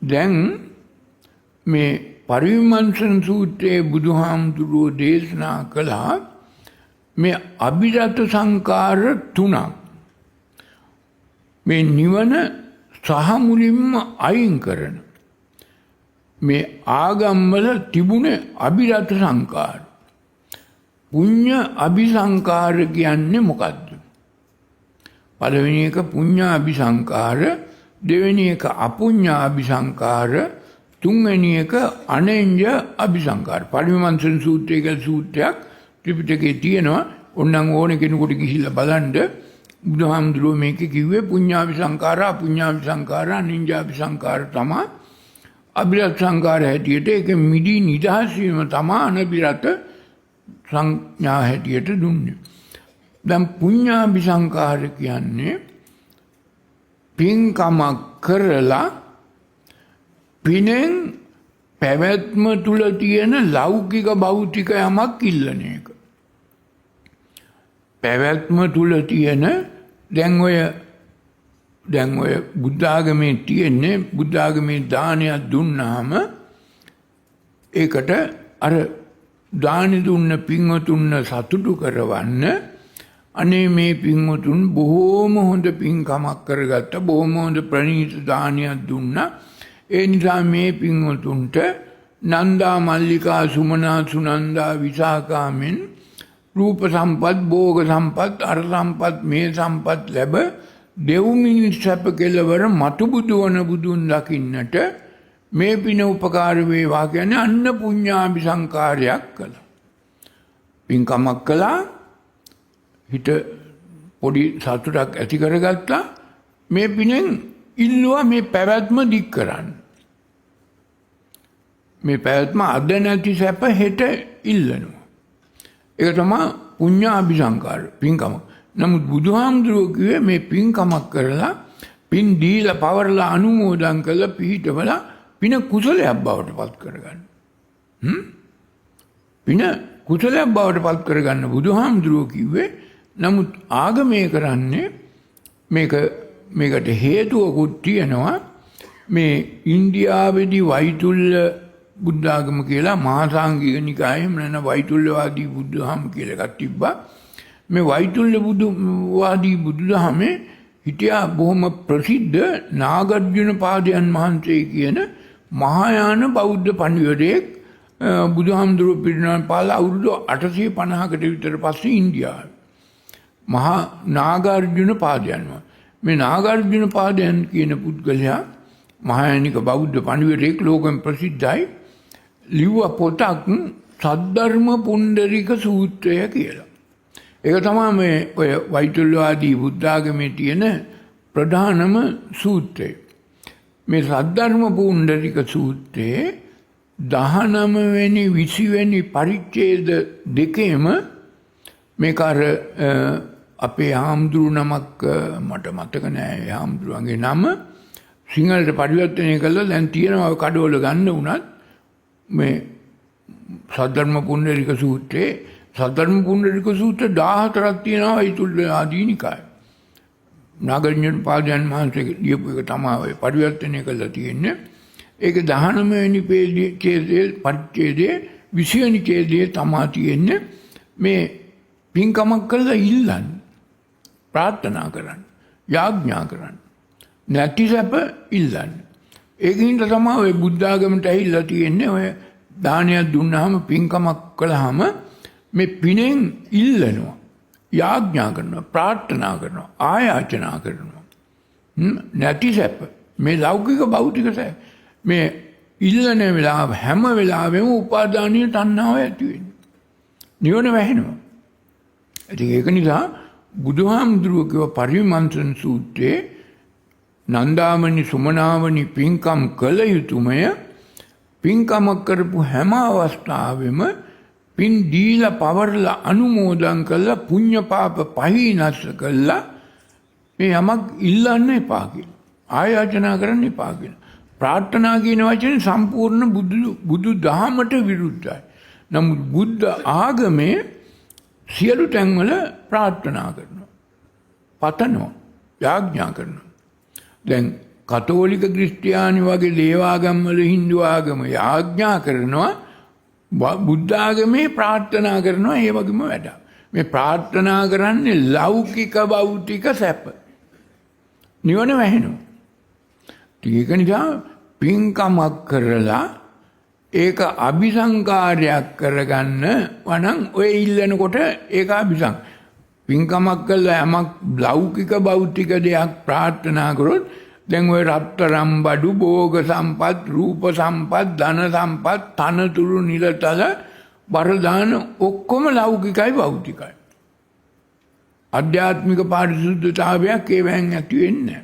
දැන් මේ පරිවිමර්ශන සූත්‍රයේ බුදුහාමුදුරුවෝ දේශනා කළා මේ අභිරත සංකාර තුනක් මේ නිවන සහ මුලින්ම අයින් කරන මේ ආගම්වල තිබුණ අභිරත සංකාර. පුඤ්ඤ අபிසංකාර කියන්නේ මොකද්ද? පළවෙනි එක පුඤ්ඤ අபிසංකාර, දෙවෙනි එක අපුඤ්ඤ අபிසංකාර, තුන්වෙනි එක අනෙඤ්ඤ අபிසංකාර. පරිවිමර්ශන සූත්‍රය කියලා සූත්‍රයක් ත්‍රිපිටකයේ තියෙනවා. ඕනනම් ඕන කෙනෙකුට ගිහිල්ලා බලන්න. බුදුහාමුදුරුවෝ මේක කිව්වේ පුඤ්ඤාභිසංකාර, අපුඤ්ඤාභිසංකාර, අනිඤ්ඤාභිසංකාර තමයි අභිරත සංකාර හැටියට. ඒක මිදි නිදහස් වීම තමයි අනබිරත සංඥා හැටියට දුන්නේ. දැන් පුඤ්ඤාභිසංකාර කියන්නේ පින්කමක් කරලා පිනෙන් පැවැත්ම තුල තියෙන ලෞකික භෞතික යමක් ඉල්ලන එක. පැවැත්ම තුල තියෙන දැන් ඔය බුද්ධ ආගමේ තියෙන්නේ බුද්ධ ආගමේ දානයක් දුන්නාම ඒකට අර දානි දුන්න පින්වතුන් සතුටු කරවන්න අනේ මේ පින්වතුන් බොහෝම හොඳ පින්කමක් කරගත්ත බොහෝම හොඳ ප්‍රණීත දානයක් දුන්නා. ඒ නිසා මේ පින්වතුන්ට නන්දා මල්ලිකා සුමනා සුනන්දා විසාකාමෙන් රූප සම්පත් භෝග සම්පත් අර සම්පත් මේ සම්පත් ලැබ දෙව් මිනිස් සැප කෙලවර මතු බුදු වන බුදුන් දකින්නට මේ පින උපකාර වේවා කියන්නේ අන්න පුඤ්ඤාභිසංකාරයක් කළා. පින්කමක් කළා හිත පොඩි සතුටක් ඇති කරගත්තා. මේ පිනෙන් ඉල්ලුවා මේ පැවැත්ම දික් කරන්න. මේ පැවැත්ම අද නැති සැප හෙට ඉල්ලනවා. ඒක තමයි පුඤ්ඤාභිසංකාර පින්කම. නමුත් බුදුහාමුදුරුවෝ කිව්වේ මේ පින්කමක් කරලා පින් දීලා පවර්ලා අනුමෝදන් කළා පිහිටවලා පින කුසලයක් බවට පත් කරගන්න. පින කුසලයක් බවට පත් කරගන්න බුදුහාමුදුරුවෝ කිව්වේ. නමුත් ආගමේ කරන්නේ මේකට හේතුවකුත් තියෙනවා. මේ ඉන්දියාවේදී වෛතුල්‍ය බුද්ධ ආගම කියලා මහාසාංගික නිකායේ මන වෛතුල්‍යවාදී බුදුදහම කියලා එකක් තිබ්බා. මේ වෛතුල්‍ය බුදුවාදී බුදුදහමේ හිටියා බොහොම ප්‍රසිද්ධ නාගර්ජුන පාදයන් වහන්සේ කියන මහායාන බෞද්ධ පඬිවරයෙක් බුදුහාමුදුරුවෝ පිරිනිවන් පාලා අවුරුදු 850කට විතර පස්සේ ඉන්දියාවේ මහා නාගාර්ජුන පාදයන්. මේ නාගාර්ජුන පාදයන් කියන පුද්ගලයා මහායානික බෞද්ධ පඬිවරයෙක් ලෝකෙන් ප්‍රසිද්ධයි. ලිව්ව පොතක් සද්ධර්ම පුණ්ඩරික සූත්‍රය කියලා. ඒක තමයි මේ ඔය වෛතුල්‍යවාදී බුද්ධ ආගමේ තියෙන ප්‍රධානම සූත්‍රය. මේ සද්ධර්ම පුණ්ඩරික සූත්‍රයේ 19 වෙනි 20 වෙනි පරිච්ඡේද දෙකේම මේක අර අපේ හාමුදුරු නමක් මට මතක නෑ ඒ හාමුදුරුවන්ගේ නම සිංහලට පරිවර්තනය කළා. දැන් තියෙනවා කඩවල ගන්න උනත් මේ සද්ධර්ම පුණ්ඩරික සූත්‍රයේ සද්ධර්ම පුණ්ඩරික සූත්‍ර 14ක් තියෙනවා වෛතුල්‍ය ආදී නිකායේ. නාගර්ජුන පාදයන් වහන්සේ ලියපු එක තමයි ඔය පරිවර්තනය කළා තියෙන්නේ. ඒක 19 වෙනි පරිච්ඡේදයේ 20 වෙනි ඡේදයේ තමයි තියෙන්නේ. මේ පින්කමක් කළා ඉල්ලන්න ප්‍රාර්ථනා කරන්න යාඥා කරන්න නැති සැප ඉල්ලන්න. ඒකින්ද තමයි ඔය බුද්ධ ආගමට ඇහිලා තියෙන්නේ ඔය දානයක් දුන්නාම පින්කමක් කළාම මේ පිනෙන් ඉල්ලනවා යාඥා කරනවා ප්‍රාර්ථනා කරනවා ආයාචනා කරනවා නැති සැප මේ ලෞකික භෞතික සැප මේ ඉල්ලන වෙලාව හැම වෙලාවෙම උපාදානීය තණ්හාව ඇති වෙනවා. නිවන වැහෙනවා. ඉතින් ඒක නිසා බුදුහාමුදුරුවෝ කිව්ව පරිවිමර්ශන සූත්‍රයේ නන්දාමණි සුමනාවනි පින්කම් කළ යුතුමය. පින්කම කරපු හැම අවස්ථාවෙම පින් දීලා පවර්ලා අනුමෝදන් කළා පුණ්‍ය පාප පහිනස් කළා මේ යමක් ඉල්ලන්න එපා කියලා. ආයාචනා කරන්න එපා කියලා. ප්‍රාර්ථනා කියන වචනේ සම්පූර්ණ බුදු දහමට විරුද්ධයි. නමුත් බුද්ධ ආගමේ සියලු තැන්වල ප්‍රාර්ථනා කරනවා. පතනවා. යාඥා කරනවා. දැන් කතෝලික ක්‍රිස්තියානි වගේ දේවාගම් වල හින්දු ආගම යාඥා කරනවා බුද්ධ ආගමේ ප්‍රාර්ථනා කරනවා ඒ වගේම වැඩ. මේ ප්‍රාර්ථනා කරන්නේ ලෞකික භෞතික සැප. නිවන වැහෙනවා. ඒක නිසා පින්කමක් කරලා ඒක අபிසංකාරයක් කරගන්න වනම් ඔය ඉල්ලනකොට ඒක අபிසං. පින්කමක් කළා යමක් ලෞකික භෞතික දෙයක් ප්‍රාර්ථනා කරොත් දැන් ඔය රත්තරම් බඩු භෝග සම්පත් රූප සම්පත් ධන සම්පත් තනතුරු නිලතල බරදාන ඔක්කොම ලෞකිකයි භෞතිකයි. ආධ්‍යාත්මික පාරිශුද්ධතාවයක් ඒවෙන් ඇති වෙන්නේ.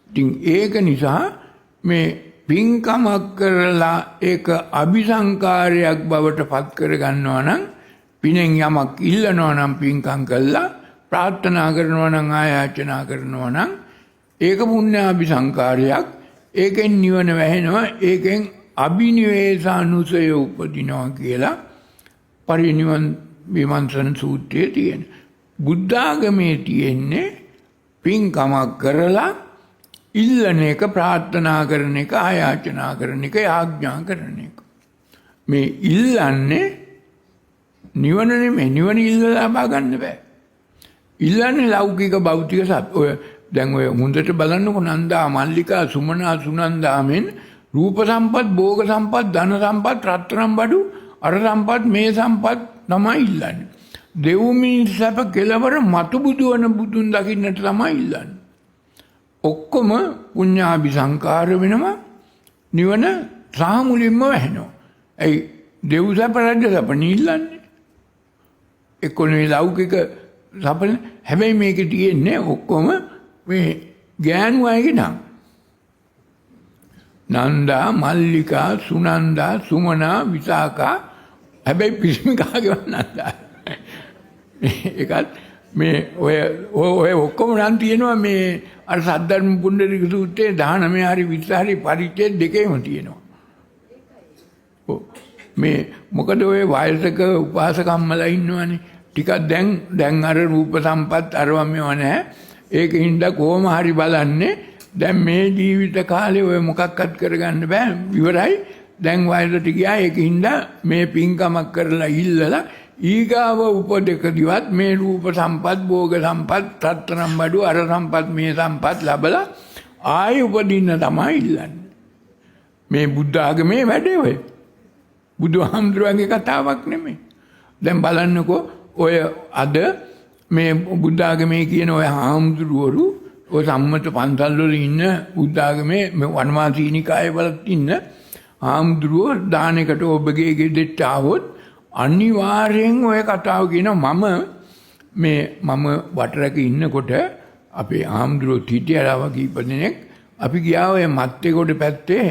ඉතින් ඒක නිසා මේ පින්කමක් කරලා ඒක අபிසංකාරයක් බවට පත් කර ගන්නවා නම් පිනෙන් යමක් ඉල්ලනවා නම් පින්කම් කළා ප්‍රාර්ථනා කරනවා නම් ආයාචනා කරනවා නම් ඒක පුණ්‍යාභිසංකාරයක්. ඒකෙන් නිවන වැහෙනවා. ඒකෙන් අභිනිවේෂානුසය උපදිනවා කියලා පරිනිවන් විමර්ශන සූත්‍රයේ තියෙන. බුද්ධ ආගමේ තියෙන්නේ පින්කමක් කරලා ඉල්ලන එක ප්‍රාර්ථනා කරන එක ආයාචනා කරන එක ආඥා කරන එක. මේ ඉල්ලන්නේ නිවන නෙමෙයි. නිවන ඉල්ලලා ලබා ගන්න බෑ. ඉල්ලන්නේ ලෞකික භෞතික සත්. ඔය දැන් ඔය හොඳට බලන්නකො නන්දා මල්ලිකා සුමනා සුනන්දාමෙන් රූප සම්පත් භෝග සම්පත් ධන සම්පත් රත්තරන් බඩු අර සම්පත් මේ සම්පත් තමයි ඉල්ලන්නේ. දෙව් මිනිස් සැප කෙලවර මතු බුදුවන බුදුන් දකින්නට තමයි ඉල්ලන්නේ. ඔක්කොම පුඤ්ඤාභිසංකාර වෙනවා. නිවන සාමුලින්ම වැහෙනවා. ඒ දෙව් සැප රජ සැප නිල්ලන්නේ. එක්කොනේ ලෞකික සපල. හැබැයි මේකේ තියෙන්නේ ඔක්කොම මේ ගෑනු අයගේ නම්. නන්දා මල්ලිකා සුනන්දා සුමනා විසාකා හැබැයි පිරිමි කාගේවත් නන්දා. ඒකත් මේ ඔය ඔක්කොම නම් තියෙනවා මේ අර සද්ධර්ම පුණ්ඩරික සූත්‍රයේ 19 හරි 20 හරි පරිච්ඡේද දෙකේම තියෙනවා. ඔව් මේ මොකද ඔය වයසක උපාසකම්මලා ඉන්නවනේ. ටිකක් දැන් අර රූප සම්පත් අරවම නැහැ. ඒකින්ද කොහොම හරි බලන්නේ දැන් මේ ජීවිත කාලේ ඔය මොකක්වත් කරගන්න බෑ ඉවරයි. දැන් වයසට ගියා. ඒකින්ද මේ පින්කමක් කරලා ඉල්ලලා ඊගාව උපදකදිවත් මේ රූප සම්පත් භෝග සම්පත් රත්තරන් බඩු අර සම්පත් මේ සම්පත් ලැබලා ආයෙ උපදින්න තමයි ඉල්ලන්නේ. මේ බුද්ධ ආගමේ වැඩේ ඔය. බුදුහාමුදුරුවන්ගේ කතාවක් නෙමෙයි. දැන් බලන්නකෝ ඔය අද මේ බුද්ධ ආගමේ කියන ඔය හාමුදුරුවරු ඔය සම්මත පන්සල් වල ඉන්න බුද්ධ ආගමේ වනවාසීනිකායේ වලත් ඉන්න හාමුදුරුවෝ දානයකට ඔබගේ ගෙදරට ආවොත් අනිවාර්යෙන් ඔය කතාව කියනවා. මම වටරක ඉන්නකොට අපේ හාමුදුරුවෝ හිටියලා කීප දෙනෙක් අපි ගියා ඔය මත්තේගොඩ පැත්තේ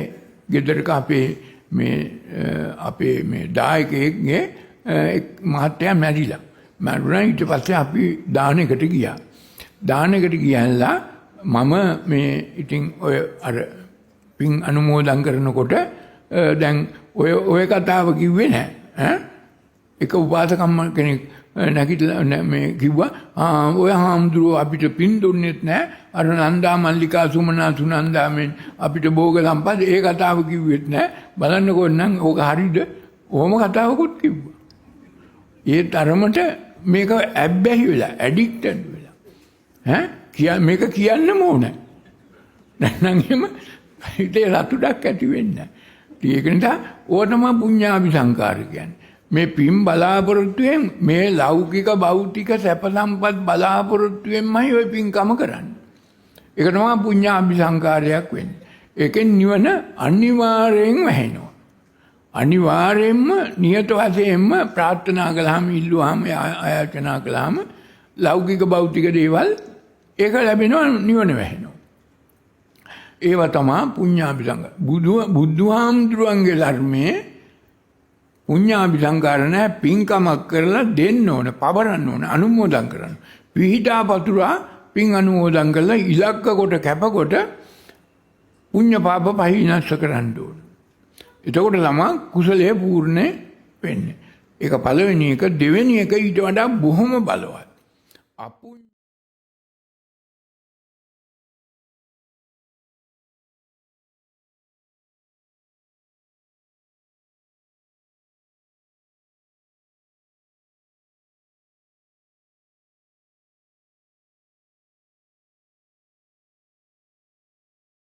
ගෙදරක අපේ මේ දායකයෙක්ගේ මහත්තයා මැරිලා. මැරුණා. ඊට පස්සේ අපි දානයකට ගියා. දානයකට ගියලා මම මේ ඉතින් ඔය අර පින් අනුමෝදන් කරනකොට දැන් ඔය කතාව කිව්වේ නැහැ. එක උපාසකම්ම කෙනෙක් නැගිටලා මේ කිව්වා ඔය හාමුදුරුවෝ අපිට පින් දුන්නෙත් නැහැ. අර නන්දා මල්ලිකා සුමනා සුනන්දාමෙන් අපිට භෝග සම්පත් ඒ කතාව කිව්වෙත් නැහැ. බලන්නකෝ නම් ඕක හරියද? ඔහොම කතාවකුත් කිව්වා. ඒ තරමට මේක ඇබ්බැහි වෙලා ඇඩික්ටඩ් වෙලා මේක කියන්නම ඕනේ. නැත්නම් එහෙම හිතේ රතුඩක් ඇති වෙන්නේ නැහැ. ඒක නිසා ඕක තමයි පුඤ්ඤාභිසංකාර කියන්නේ. මේ පින් බලාපොරොත්තුෙන් මේ ලෞකික භෞතික සැප සම්පත් බලාපොරොත්තුෙන්මයි ඔය පින්කම කරන්නේ. ඒක තමයි පුඤ්ඤාභිසංකාරයක් වෙන්නේ. ඒකෙන් නිවන අනිවාර්යෙන් වැහෙනවා. අනිවාර්යෙන්ම නියත වශයෙන්ම ප්‍රාර්ථනා කළාම ඉල්ලුවාම ආයාචනා කළාම ලෞකික භෞතික දේවල් ඒක ලැබෙනවා. නිවන වැහෙනවා. ඒව තමයි පුඤ්ඤාභිසංකාර. බුදුහාමුදුරුවන්ගේ ධර්මයේ පුඤ්ඤාභිසංකාර නැහැ. පින්කමක් කරලා දෙන්න ඕන, පවරන්න ඕන, අනුමෝදන් කරන්න. පිහිටා පතුරා පින් අනුමෝදන් කරලා ඉලක්ක කොට කැපකොට පුඤ්ඤ පාප පහිනස්ස කරන්න ඕන. එතකොට තමයි කුසලයේ පූර්ණ වෙන්නේ. ඒක පළවෙනි එක. දෙවෙනි එක ඊට වඩා බොහොම බලවත්.